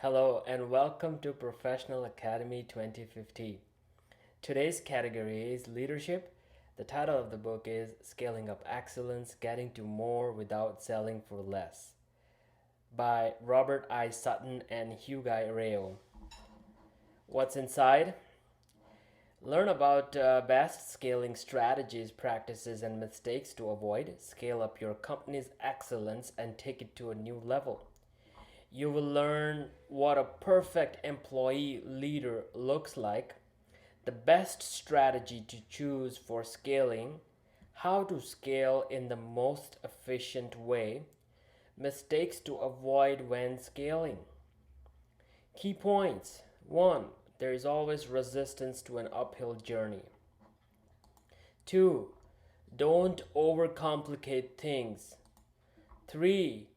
Hello and welcome to Professional Academy 2050. Today's category is leadership. The title of the book is Scaling Up Excellence Getting to More Without Selling for Less by Robert I. Sutton and Hugai Rao. What's inside? Learn about best scaling strategies, practices, and mistakes to avoid. Scale up your company's excellence and take it to a new level. You will learn what a perfect employee leader looks like, the best strategy to choose for scaling, how to scale in the most efficient way, mistakes to avoid when scaling. Key points: 1. There is always resistance to an uphill journey. 2. Don't overcomplicate things. 3.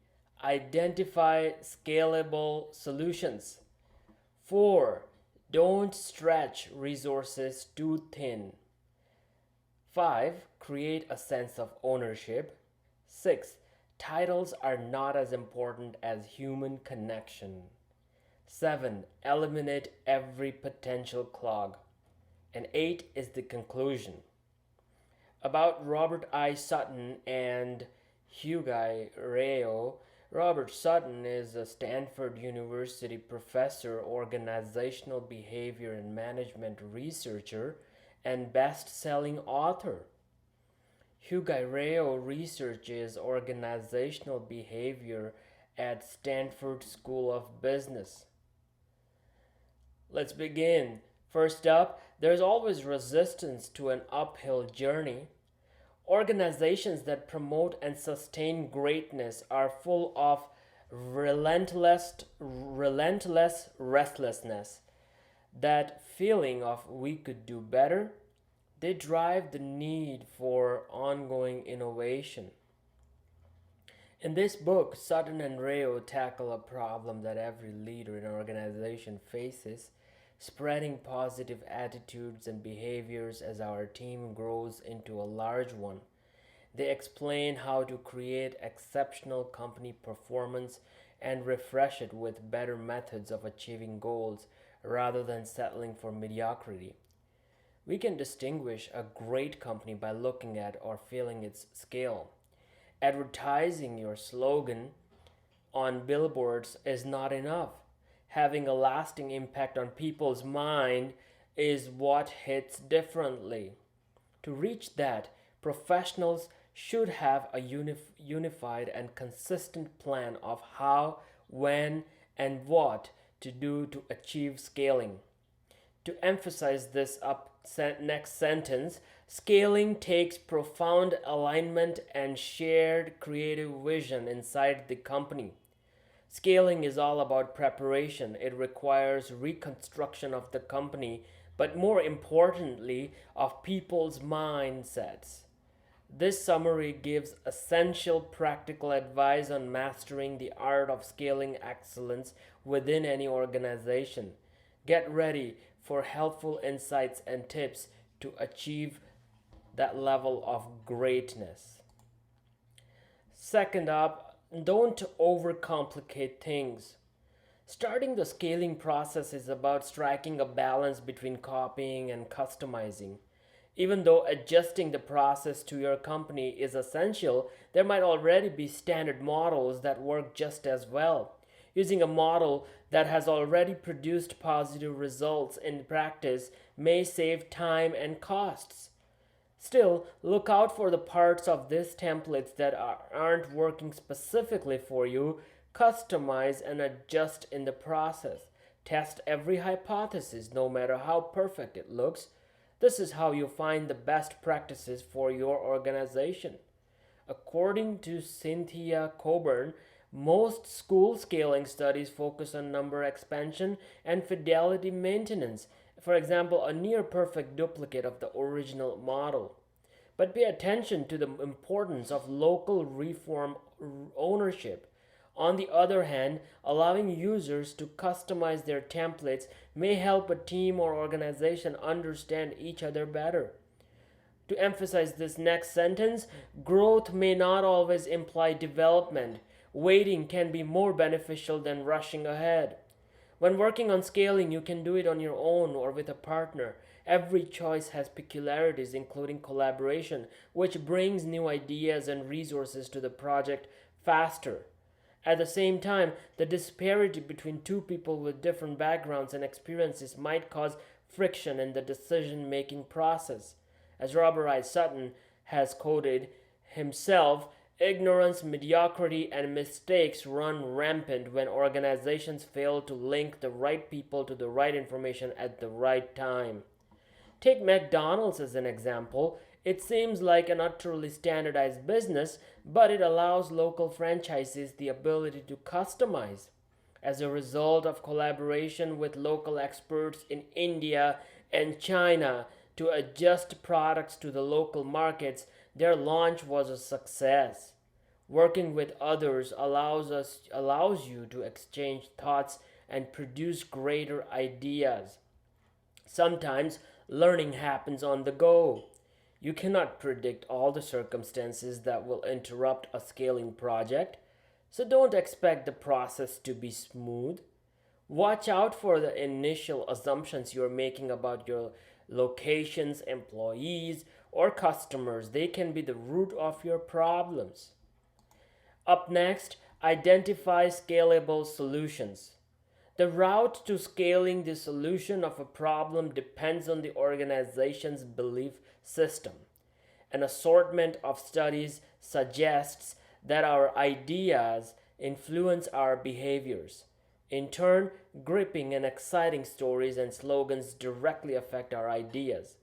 Identify scalable solutions. 4. Don't stretch resources too thin. 5. Create a sense of ownership. 6. Titles are not as important as human connection. 7. Eliminate every potential clog. And 8 is the conclusion. About Robert I. Sutton and Hugai Rao. Robert Sutton is a Stanford University professor, organizational behavior and management researcher, and best-selling author. Hugai Rao researches organizational behavior at Stanford School of Business. Let's begin. First up, there's always resistance to an uphill journey. Organizations that promote and sustain greatness are full of relentless restlessness. That feeling of we could do better, they drive the need for ongoing innovation. In this book, Sutton and Rao tackle a problem that every leader in an organization faces: spreading positive attitudes and behaviors as our team grows into a large one. They explain how to create exceptional company performance and refresh it with better methods of achieving goals rather than settling for mediocrity. We can distinguish a great company by looking at or feeling its scale. Advertising your slogan on billboards is not enough. Having a lasting impact on people's mind is what hits differently. To reach that, professionals should have a unified and consistent plan of how, when, and what to do to achieve scaling. To emphasize this next sentence, scaling takes profound alignment and shared creative vision inside the company. Scaling is all about preparation. It requires reconstruction of the company, but more importantly, of people's mindsets. This summary gives essential practical advice on mastering the art of scaling excellence within any organization. Get ready for helpful insights and tips to achieve that level of greatness. Second up, don't overcomplicate things. Starting the scaling process is about striking a balance between copying and customizing. Even though adjusting the process to your company is essential, there might already be standard models that work just as well. Using a model that has already produced positive results in practice may save time and costs. Still, look out for the parts of this templates that aren't working specifically for you. Customize and adjust in the process. Test every hypothesis, no matter how perfect it looks. This is how you find the best practices for your organization. According to Cynthia Coburn, most school scaling studies focus on number expansion and fidelity maintenance. For example, a near perfect duplicate of the original model. But pay attention to the importance of local reform ownership. On the other hand, allowing users to customize their templates may help a team or organization understand each other better. To emphasize this next sentence, growth may not always imply development. Waiting can be more beneficial than rushing ahead. When working on scaling, you can do it on your own or with a partner. Every choice has peculiarities, including collaboration, which brings new ideas and resources to the project faster. At the same time, the disparity between two people with different backgrounds and experiences might cause friction in the decision making process. As Robert I. Sutton has quoted himself, ignorance, mediocrity, and mistakes run rampant when organizations fail to link the right people to the right information at the right time. Take McDonald's as an example. It seems like an utterly standardized business, but it allows local franchisees the ability to customize. As a result of collaboration with local experts in India and China to adjust products to the local markets, their launch was a success. Working with others allows you to exchange thoughts and produce greater ideas. Sometimes learning happens on the go. You cannot predict all the circumstances that will interrupt a scaling project, so don't expect the process to be smooth. Watch out for the initial assumptions you're making about your locations, employees, or customers. They can be the root of your problems. Up next, identify scalable solutions. The route to scaling the solution of a problem depends on the organization's belief system. An assortment of studies suggests that our ideas influence our behaviors. In turn, gripping and exciting stories and slogans directly affect our ideas.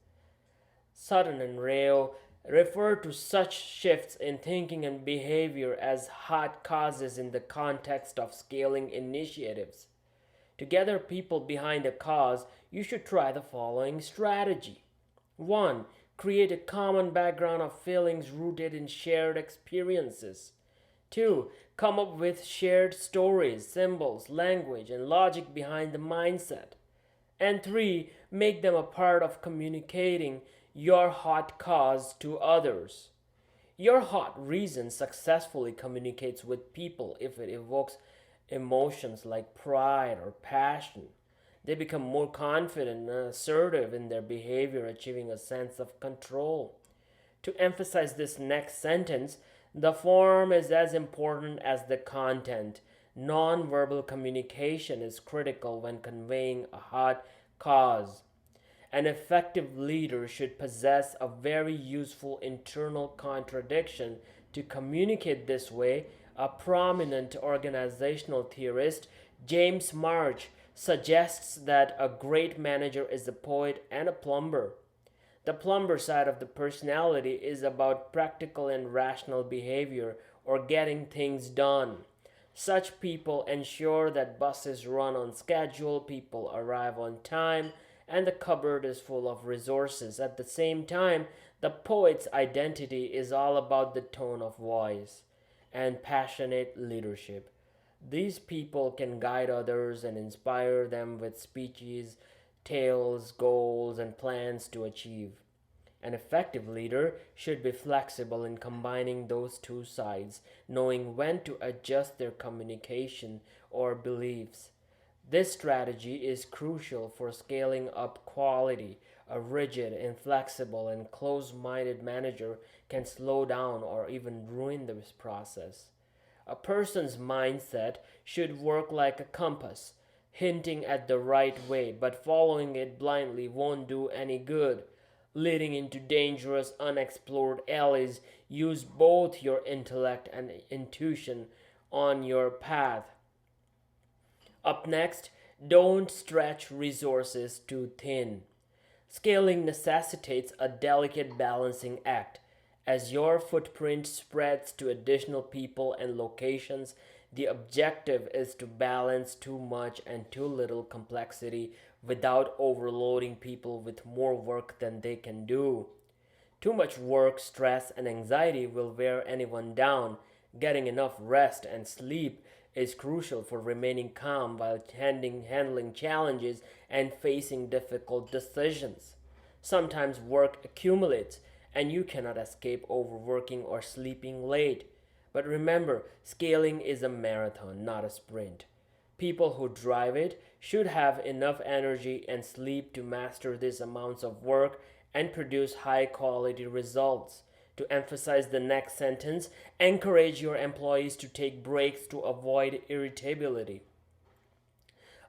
Sutton and Rao refer to such shifts in thinking and behavior as hot causes in the context of scaling initiatives. To gather people behind a cause, you should try the following strategy. 1. Create a common background of feelings rooted in shared experiences. 2. Come up with shared stories, symbols, language, and logic behind the mindset. And 3. Make them a part of communicating your hot cause to others. Your hot reason successfully communicates with people if it evokes emotions like pride or passion. They become more confident and assertive in their behavior, achieving a sense of control. To emphasize this next sentence, the form is as important as the content. Nonverbal communication is critical when conveying a hot cause. An effective leader should possess a very useful internal contradiction to communicate this way. A prominent organizational theorist, James March, suggests that a great manager is a poet and a plumber. The plumber side of the personality is about practical and rational behavior or getting things done. Such people ensure that buses run on schedule, people arrive on time, and the cupboard is full of resources. At the same time, the poet's identity is all about the tone of voice and passionate leadership. These people can guide others and inspire them with speeches, tales, goals, and plans to achieve. An effective leader should be flexible in combining those two sides, knowing when to adjust their communication or beliefs. This strategy is crucial for scaling up quality. A rigid, inflexible, and close minded manager can slow down or even ruin this process. A person's mindset should work like a compass, hinting at the right way, but following it blindly won't do any good, leading into dangerous, unexplored alleys. Use both your intellect and intuition on your path. Up next, don't stretch resources too thin. Scaling necessitates a delicate balancing act. As your footprint spreads to additional people and locations, the objective is to balance too much and too little complexity without overloading people with more work than they can do. Too much work, stress, and anxiety will wear anyone down. Getting enough rest and sleep is crucial for remaining calm while handling challenges and facing difficult decisions. Sometimes work accumulates and you cannot escape overworking or sleeping late. But remember, scaling is a marathon, not a sprint. People who drive it should have enough energy and sleep to master these amounts of work and produce high quality results. To emphasize the next sentence, encourage your employees to take breaks to avoid irritability.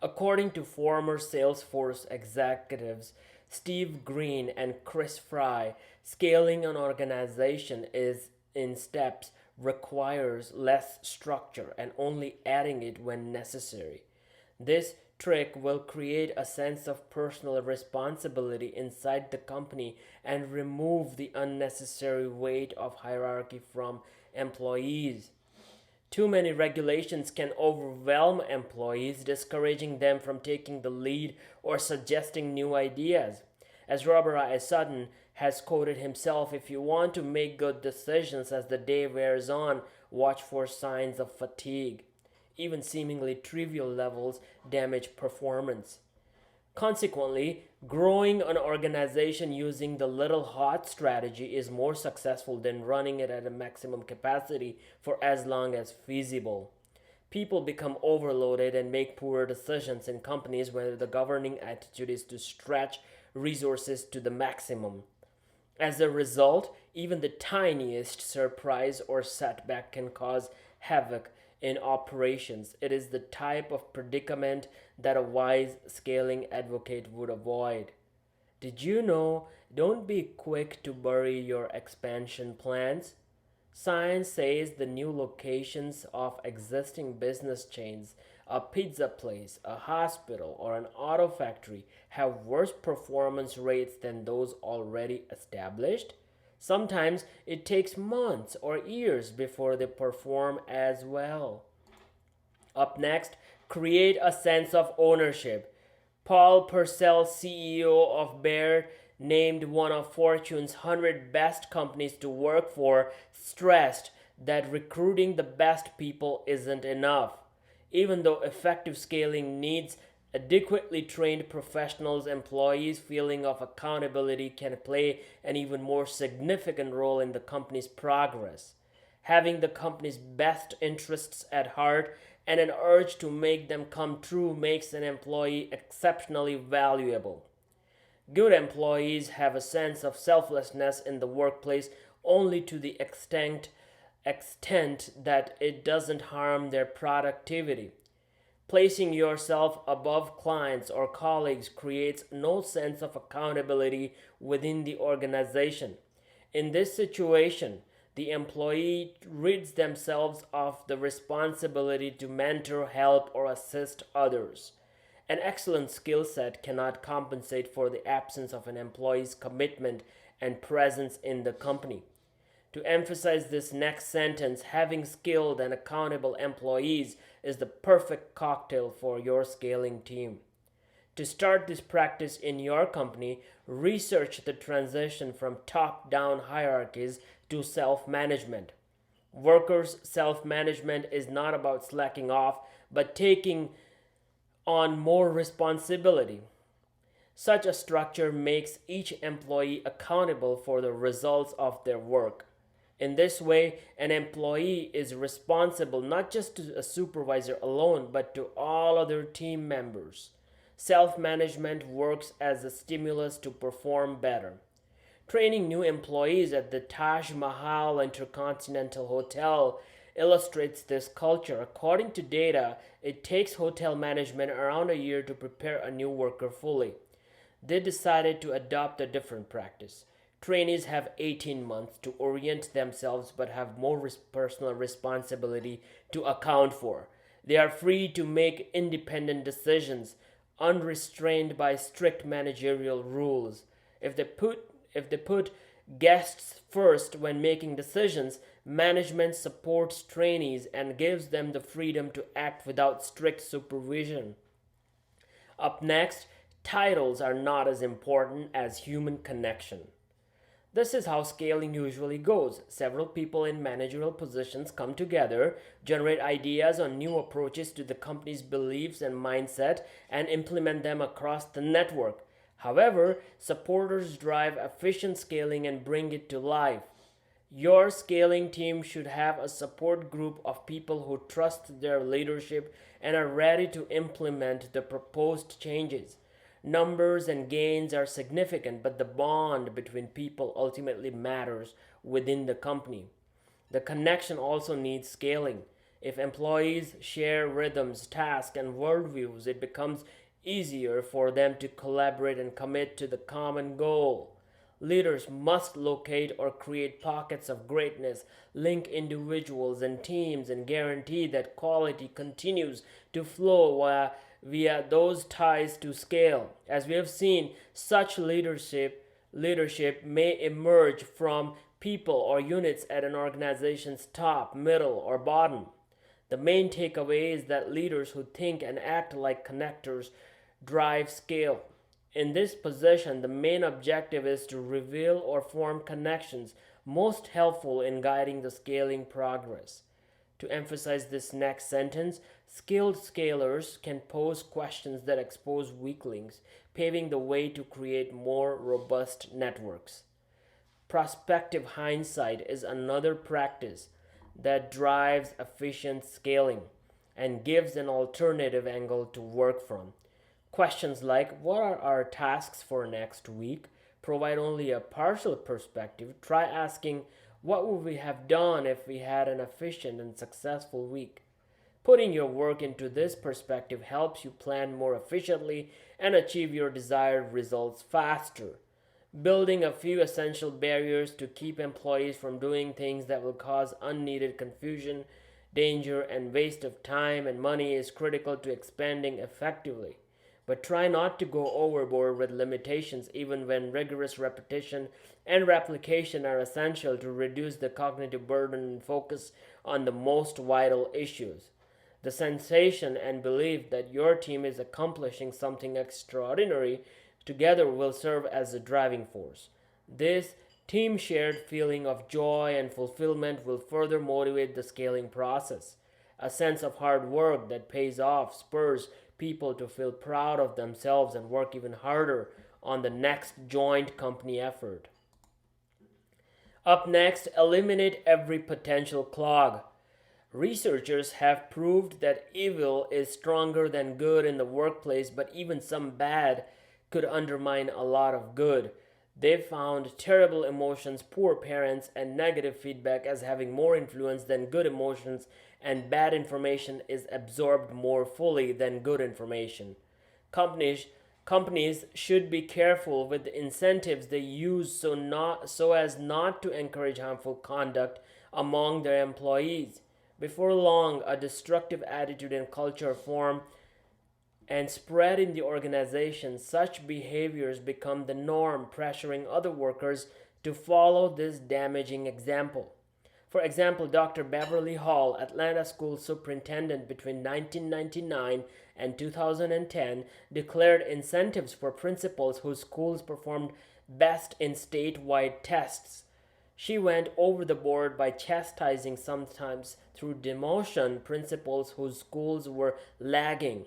According to former Salesforce executives Steve Green and Chris Fry, scaling an organization is in steps requires less structure and only adding it when necessary. This trick will create a sense of personal responsibility inside the company and remove the unnecessary weight of hierarchy from employees. Too many regulations can overwhelm employees, discouraging them from taking the lead or suggesting new ideas. As Robert I. Sutton has quoted himself, if you want to make good decisions as the day wears on, watch for signs of fatigue. Even seemingly trivial levels damage performance. Consequently, growing an organization using the little hot strategy is more successful than running it at a maximum capacity for as long as feasible. People become overloaded and make poor decisions in companies where the governing attitude is to stretch resources to the maximum. As a result, even the tiniest surprise or setback can cause havoc in operations. It is the type of predicament that a wise scaling advocate would avoid. Did you know? Don't be quick to bury your expansion plans. Science says the new locations of existing business chains, a pizza place, a hospital, or an auto factory, have worse performance rates than those already established. Sometimes it takes months or years before they perform as well. Up next, create a sense of ownership. Paul Purcell, CEO of Baird, named one of Fortune's 100 best companies to work for, stressed that recruiting the best people isn't enough. Even though effective scaling needs adequately trained professionals, employees' feeling of accountability can play an even more significant role in the company's progress. Having the company's best interests at heart and an urge to make them come true makes an employee exceptionally valuable. Good employees have a sense of selflessness in the workplace only to the extent that it doesn't harm their productivity. Placing yourself above clients or colleagues creates no sense of accountability within the organization. In this situation, the employee rids themselves of the responsibility to mentor, help, or assist others. An excellent skill set cannot compensate for the absence of an employee's commitment and presence in the company. To emphasize this next sentence, having skilled and accountable employees is the perfect cocktail for your scaling team. To start this practice in your company, research the transition from top down hierarchies to self management. Workers' self management is not about slacking off, but taking on more responsibility. Such a structure makes each employee accountable for the results of their work. In this way, an employee is responsible not just to a supervisor alone, but to all other team members. Self management works as a stimulus to perform better. Training new employees at the Taj Mahal Intercontinental Hotel illustrates this culture. According to data, it takes hotel management around a year to prepare a new worker fully. They decided to adopt a different practice. Trainees have 18 months to orient themselves but have more personal responsibility to account for. They are free to make independent decisions, unrestrained by strict managerial rules. If they put guests first when making decisions, management supports trainees and gives them the freedom to act without strict supervision. Up next, titles are not as important as human connection. This is how scaling usually goes. Several people in managerial positions come together, generate ideas on new approaches to the company's beliefs and mindset, and implement them across the network. However, supporters drive efficient scaling and bring it to life. Your scaling team should have a support group of people who trust their leadership and are ready to implement the proposed changes. Numbers and gains are significant, but the bond between people ultimately matters within the company. The connection also needs scaling. If employees share rhythms, tasks, and worldviews, it becomes easier for them to collaborate and commit to the common goal. Leaders must locate or create pockets of greatness, link individuals and teams, and guarantee that quality continues to flow via those ties to scale. As we have seen, such leadership may emerge from people or units at an organization's top, middle, or bottom. The main takeaway is that leaders who think and act like connectors drive scale. In this position, the main objective is to reveal or form connections most helpful in guiding the scaling progress. To emphasize this next sentence, skilled scalers can pose questions that expose weaklings, paving the way to create more robust networks. Prospective hindsight is another practice that drives efficient scaling and gives an alternative angle to work from. Questions like, what are our tasks for next week, provide only a partial perspective. Try asking, what would we have done if we had an efficient and successful week? Putting your work into this perspective helps you plan more efficiently and achieve your desired results faster. Building a few essential barriers to keep employees from doing things that will cause unneeded confusion, danger, and waste of time and money is critical to expanding effectively. But try not to go overboard with limitations even when rigorous repetition and replication are essential to reduce the cognitive burden and focus on the most vital issues. The sensation and belief that your team is accomplishing something extraordinary together will serve as a driving force. This team shared feeling of joy and fulfillment will further motivate the scaling process. A sense of hard work that pays off spurs people to feel proud of themselves and work even harder on the next joint company effort. Up next, eliminate every potential clog. Researchers have proved that evil is stronger than good in the workplace, but even some bad could undermine a lot of good. They found terrible emotions, poor parents, and negative feedback as having more influence than good emotions, and bad information is absorbed more fully than good information. Companies Companies should be careful with the incentives they use so as not to encourage harmful conduct among their employees. Before long, a destructive attitude and culture form and spread in the organization. Such behaviors become the norm, pressuring other workers to follow this damaging example. For example, Dr. Beverly Hall, Atlanta school superintendent between 1999 and 2010, declared incentives for principals whose schools performed best in statewide tests. She went over the board by chastising, sometimes through demotion, principals whose schools were lagging.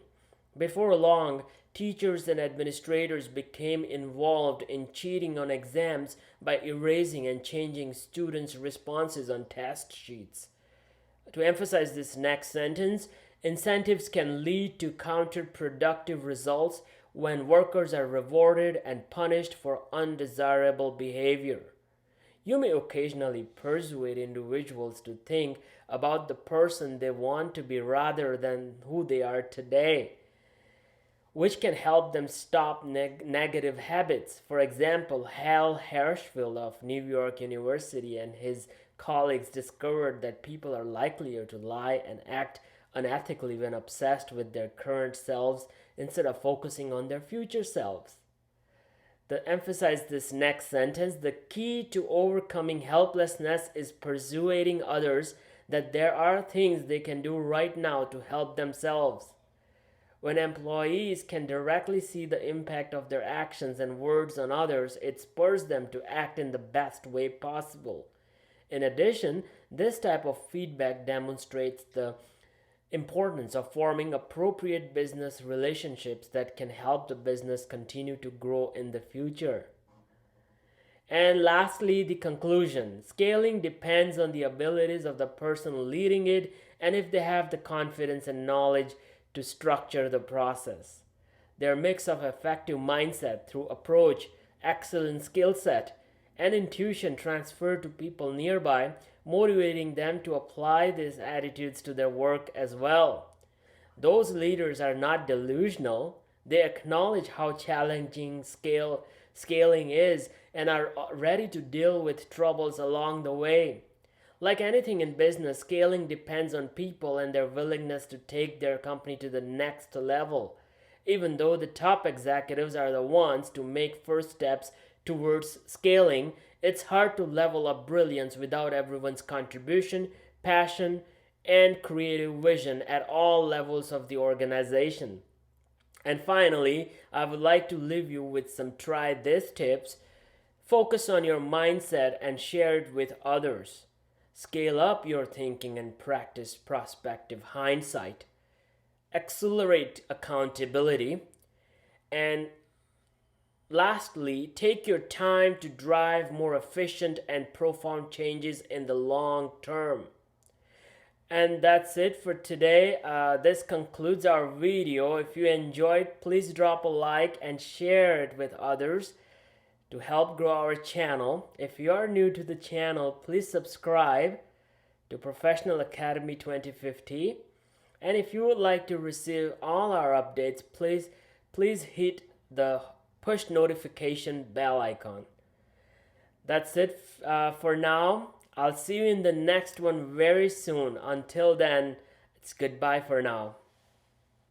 Before long, teachers and administrators became involved in cheating on exams by erasing and changing students' responses on test sheets. To emphasize this next sentence, incentives can lead to counterproductive results when workers are rewarded and punished for undesirable behavior. You may occasionally persuade individuals to think about the person they want to be rather than who they are today, which can help them stop negative habits. For example, Hal Hershfield of New York University and his colleagues discovered that people are likelier to lie and act unethically when obsessed with their current selves instead of focusing on their future selves. To emphasize this next sentence, the key to overcoming helplessness is persuading others that there are things they can do right now to help themselves. When employees can directly see the impact of their actions and words on others, it spurs them to act in the best way possible. In addition, this type of feedback demonstrates the importance of forming appropriate business relationships that can help the business continue to grow in the future. And lastly, the conclusion. Scaling depends on the abilities of the person leading it and if they have the confidence and knowledge to structure the process. Their mix of effective mindset through approach, excellent skill set, and intuition transferred to people nearby, motivating them to apply these attitudes to their work as well. Those leaders are not delusional. They acknowledge how challenging scaling is and are ready to deal with troubles along the way. Like anything in business, scaling depends on people and their willingness to take their company to the next level. Even though the top executives are the ones to make first steps towards scaling, it's hard to level up brilliance without everyone's contribution, passion, and creative vision at all levels of the organization. And finally, I would like to leave you with some try this tips. Focus on your mindset and share it with others. Scale up your thinking and practice prospective hindsight. Accelerate accountability. And lastly, take your time to drive more efficient and profound changes in the long term. And that's it for today. This concludes our video. If you enjoyed, please drop a like and share it with others to help grow our channel. If you are new to the channel, please subscribe to Professional Academy 2050. And if you would like to receive all our updates, please hit the push notification bell icon. That's it for now. I'll see you in the next one very soon. Until then, it's goodbye for now.